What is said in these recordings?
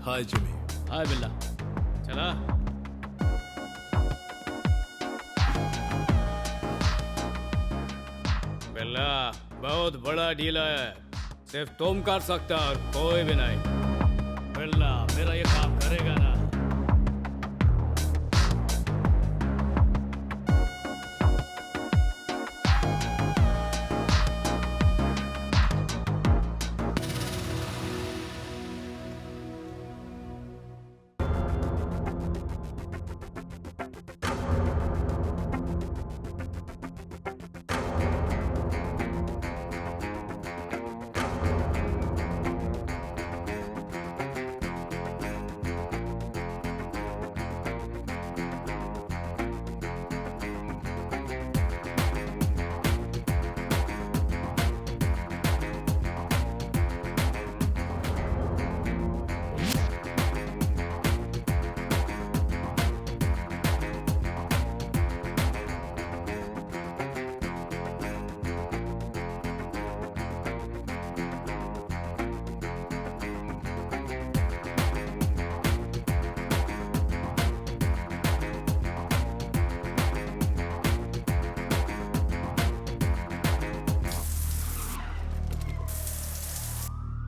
हाय Jimmy. हाय बिल्ला। चला। बिल्ला बहुत बड़ा डील है, सिर्फ तुम कर सकता और कोई भी नहीं। बिल्ला मेरा ये काम करेगा ना?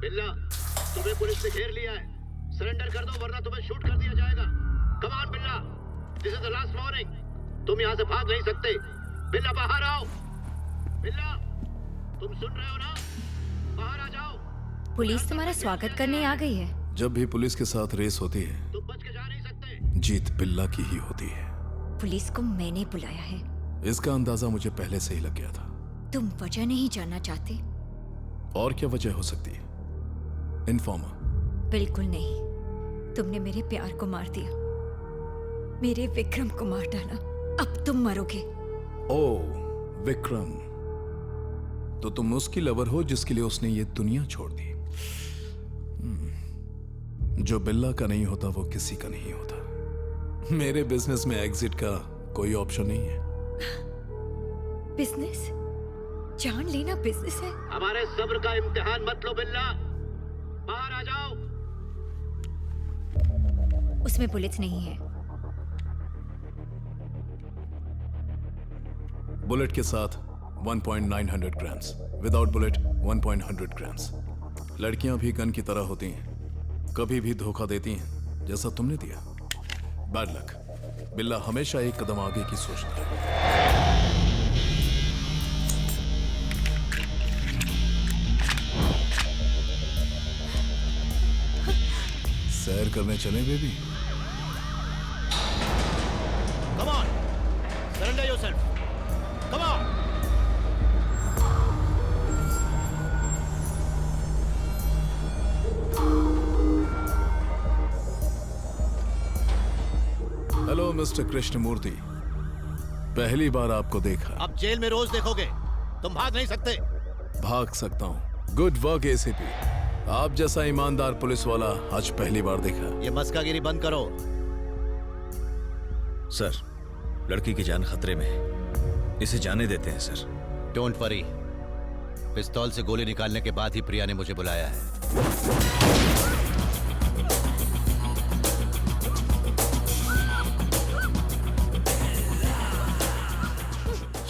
बिल्ला, तुम्हें पुलिस ने घेर लिया है। सरेंडर कर दो वरना तुम्हें शूट कर दिया जाएगा। कम ऑन बिल्ला, this is the last warning. तुम यहाँ से भाग नहीं सकते। बिल्ला बाहर आओ। बिल्ला, तुम सुन रहे हो ना? बाहर आ जाओ। पुलिस तुम्हारा स्वागत करने आ गई है। जब भी पुलिस के साथ रेस होती है, तुम बच के जा नहीं सकते। जीत बिल्ला की ही होती है। पुलिस को मैंने बुलाया है। इसका अंदाजा मुझे पहले से ही लग गया था। तुम वजह नहीं जानना चाहते? और क्या वजह हो सकती है? इन्फॉर्मर? बिल्कुल नहीं। तुमने मेरे प्यार को मार दिया, मेरे विक्रम को मार डाला। अब तुम मरोगे। ओ विक्रम, तो तुम उसकी लवर हो जिसके लिए उसने ये दुनिया छोड़ दी। जो बिल्ला का नहीं होता वो किसी का नहीं होता। मेरे बिजनेस में एग्जिट का कोई ऑप्शन नहीं है। बिजनेस? जान लेना बिजनेस है? हमारे सब्र का इम्तिहान मत लो बिल्ला, बाहर आ जाओ। उसमें बुलेट्स नहीं है। बुलेट के साथ 1.900 ग्राम्स, विदाउट बुलेट 1.100 ग्राम्स। लड़कियां भी गन की तरह होती हैं, कभी भी धोखा देती हैं जैसा तुमने दिया। Bad luck. बिल्ला हमेशा एक कदम आगे की सोचता है। सैर करने चले baby? Come on, surrender yourself. Come on. Hello mister Krishnamurthy, पहली बार आपको देखा। अब जेल में रोज देखोगे। तुम भाग नहीं सकते। भाग सकता हूँ। Good work ACP. आप जैसा ईमानदार पुलिस वाला आज पहली बार देखा। ये मस्कागिरी बंद करो। सर, लड़की की जान खतरे में है, इसे जाने देते हैं सर। डोंट वरी, पिस्तौल से गोली निकालने के बाद ही प्रिया ने मुझे बुलाया है।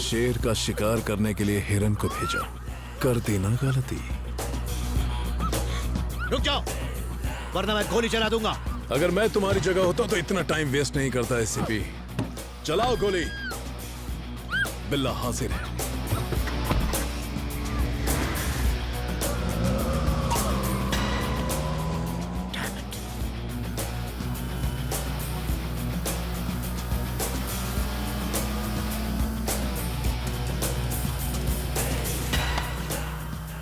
शेर का शिकार करने के लिए हिरन को भेजा, कर देना गलती। रुक जाओ वरना मैं गोली चला दूंगा। अगर मैं तुम्हारी जगह होता तो इतना टाइम वेस्ट नहीं करता एसीपी। चलाओ गोली। बिल्ला हाजिर है।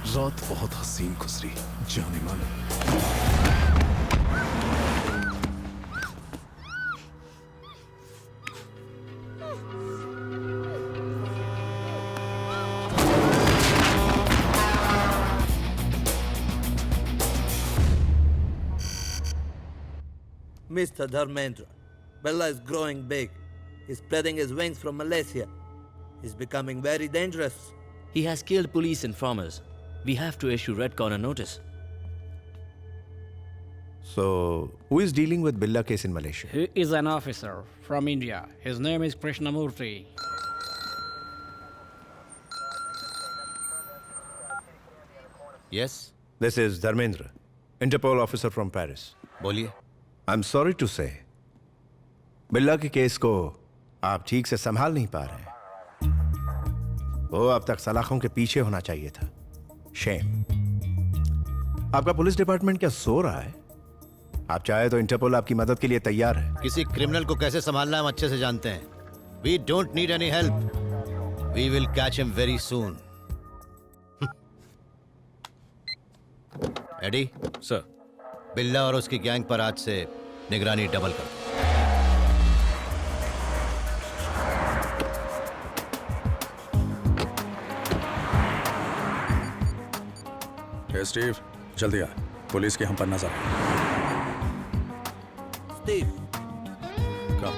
रात बहुत हसीन गुजरी जाने मन। Mr. Dharmendra, Bella is growing big. He's spreading his wings from Malaysia. He's becoming very dangerous. He has killed police informers. We have to issue red corner notice. So, who is dealing with Billa case in Malaysia? He is an officer from India. His name is Krishnamurthy. Yes, This is Dharmendra, Interpol officer from Paris. बोलिए। I'm sorry to say, बिल्ला के case को आप ठीक से संभाल नहीं पा रहे हैं। वो अब तक सलाखों के पीछे होना चाहिए था। शेम। आपका पुलिस डिपार्टमेंट क्या सो रहा है? आप चाहे तो इंटरपोल आपकी मदद के लिए तैयार है। किसी क्रिमिनल को कैसे संभालना हम अच्छे से जानते हैं। We don't need any help. We will catch him very soon. Eddie sir, Billa और उसकी गैंग पर आज से निगरानी डबल कर। स्टीव, जल्दी आ। पुलिस की हम पर नजर है। Steve, come.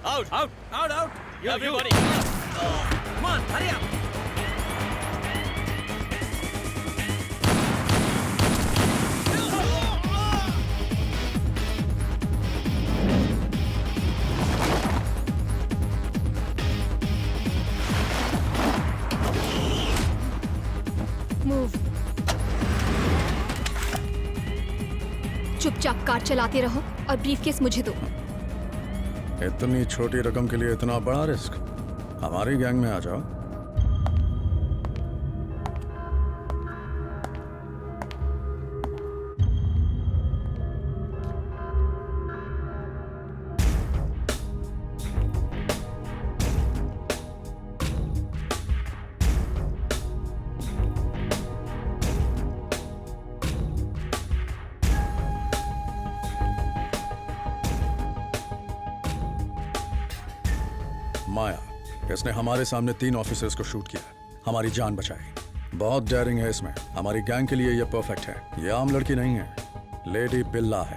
Out! Out! out, out. Everybody! Come on, hurry up. Move. चुपचाप कार चलाते रहो और ब्रीफकेस मुझे दो। इतनी छोटी रकम के लिए इतना बड़ा रिस्क? हमारी गैंग में आ जाओ। माया, इसने हमारे सामने 3 ऑफिसर्स को शूट किया, हमारी जान बचाई। बहुत डेयरिंग है इसमें। हमारी गैंग के लिए ये परफेक्ट है। ये आम लड़की नहीं है, लेडी बिल्ला है।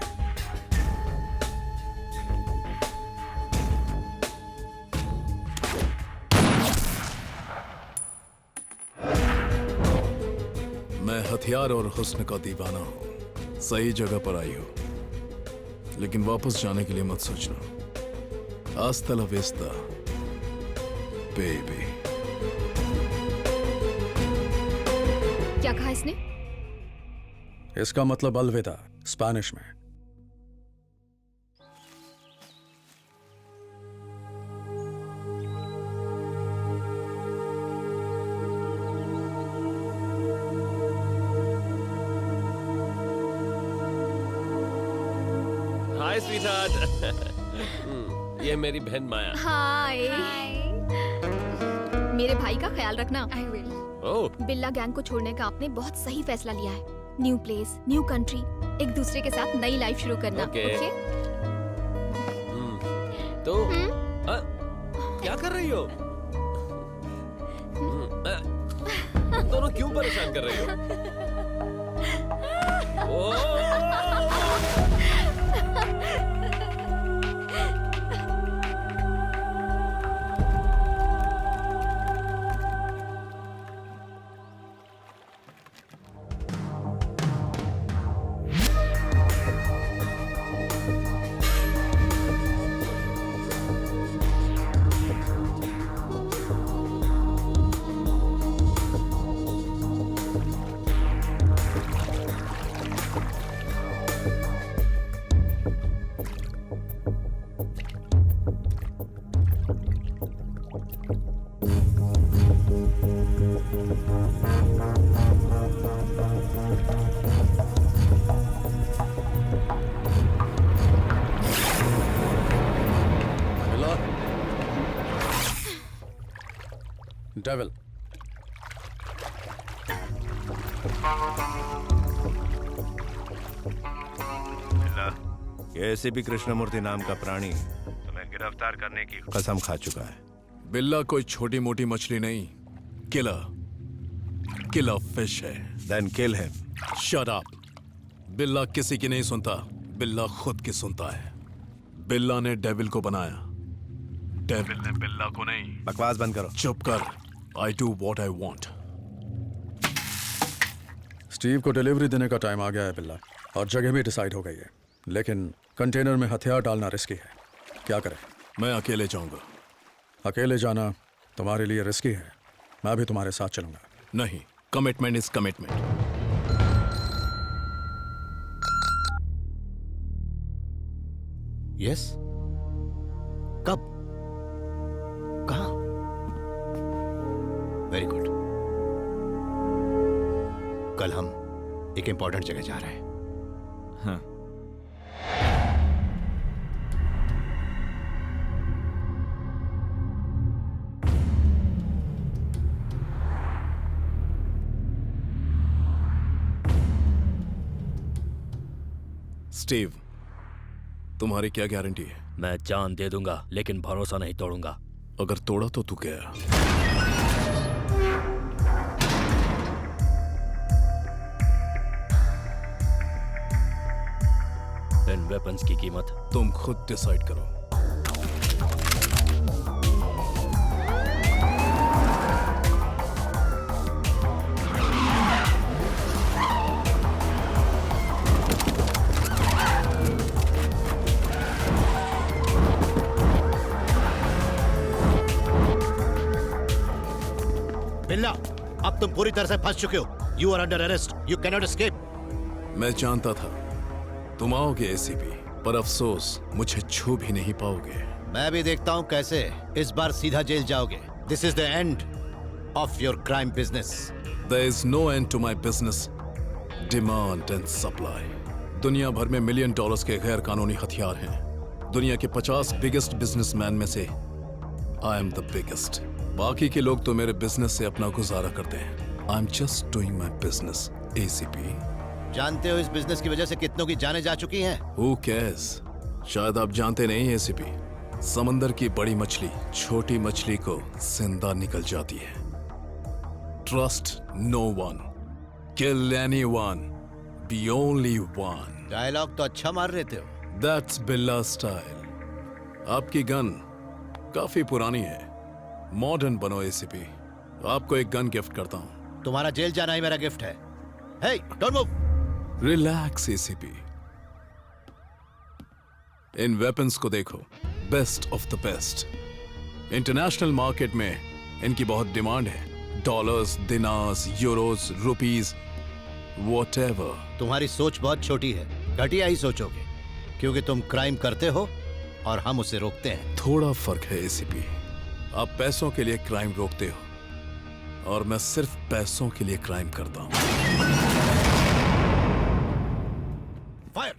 मैं हथियार और हुस्न का दीवाना हूं। सही जगह पर आई हो, लेकिन वापस जाने के लिए मत सोचना। हasta la vista, baby. क्या कहा इसने? इसका मतलब अलविदा स्पेनिश में। हाय स्वीटहार्ट। ये मेरी बहन माया। हाय। मेरे भाई का ख्याल रखना। I will. ओह, बिल्ला गैंग को छोड़ने का आपने बहुत सही फैसला लिया है। न्यू प्लेस, न्यू कंट्री, एक दूसरे के साथ नई लाइफ शुरू करना। Okay. ओके? तो क्या कर रही हो? तुम दोनों क्यों परेशान कर रही हो? ओह! डेविल, ये एसीपी कृष्णमूर्ति नाम का प्राणी तुम्हें गिरफ्तार करने की कसम खा चुका है। बिल्ला कोई छोटी मोटी मछली नहीं, किलर फिश है। Then kill him. Shut up. Billa किसी की नहीं सुनता, बिल्ला खुद की सुनता है। बिल्ला ने डेविल को बनाया, डेविल ने बिल्ला को नहीं। बकवास बंद करो। चुप कर। I do what I want. Steve को डिलीवरी देने का टाइम आ गया है बिल्ला, और जगह भी डिसाइड हो गई है, लेकिन कंटेनर में हथियार डालना रिस्की है। क्या करें? मैं अकेले जाऊंगा। अकेले जाना तुम्हारे लिए रिस्की है, मैं भी तुम्हारे साथ चलूंगा। नहीं, कमिटमेंट इज कमिटमेंट। यस? कब? कहाँ? Very good. कल हम एक इंपॉर्टेंट जगह जा रहे हैं। हाँ। स्टीव, तुम्हारी क्या गारंटी है? मैं जान दे दूंगा, लेकिन भरोसा नहीं तोड़ूंगा। अगर तोड़ा तो तू गया। इन वेपन्स की कीमत तुम खुद डिसाइड करो। बिल्ला, अब तुम पूरी तरह से फंस चुके हो। You are under arrest, you can not escape. मैं जानता था तुम आओगे एसीपी, पर अफसोस मुझे छू भी नहीं पाओगे। मैं भी देखता हूं कैसे इस बार सीधा जेल जाओगे। This is the end of your crime business. There is no end to my business. Demand and supply. दुनिया भर में $1 मिलियन के गैर कानूनी हथियार हैं। दुनिया के 50 बिगेस्ट बिजनेसमैन में से I am the biggest. बाकी के लोग तो मेरे बिजनेस से अपना गुजारा करते हैं। I'm just doing my business, ACP. जानते हो इस बिजनेस की वजह से कितनों की जानें जा चुकी हैं? Who cares? शायद आप जानते नहीं ACP, समंदर की बड़ी मछली छोटी मछली को जिंदा निकल जाती है। Trust no one. Kill anyone. Be only one. Dialogue तो अच्छा मार रहे थे। That's Billa style. आपकी गन काफी पुरानी है। मॉडर्न बनो ACP. आपको एक गन गिफ्ट करता हूं। तुम्हारा जेल जाना ही मेरा गिफ्ट है। Hey, don't move. Relax ACP. इन वेपन्स को देखो, best of the best. International market में इनकी बहुत डिमांड है। Dollars, dinars, euros, rupees, whatever. तुम्हारी सोच बहुत छोटी है, घटिया ही सोचोगे, क्योंकि तुम क्राइम करते हो और हम उसे रोकते हैं। थोड़ा फर्क है ACP। आप पैसों के लिए क्राइम रोकते हो और मैं सिर्फ पैसों के लिए क्राइम करता हूं। फायर!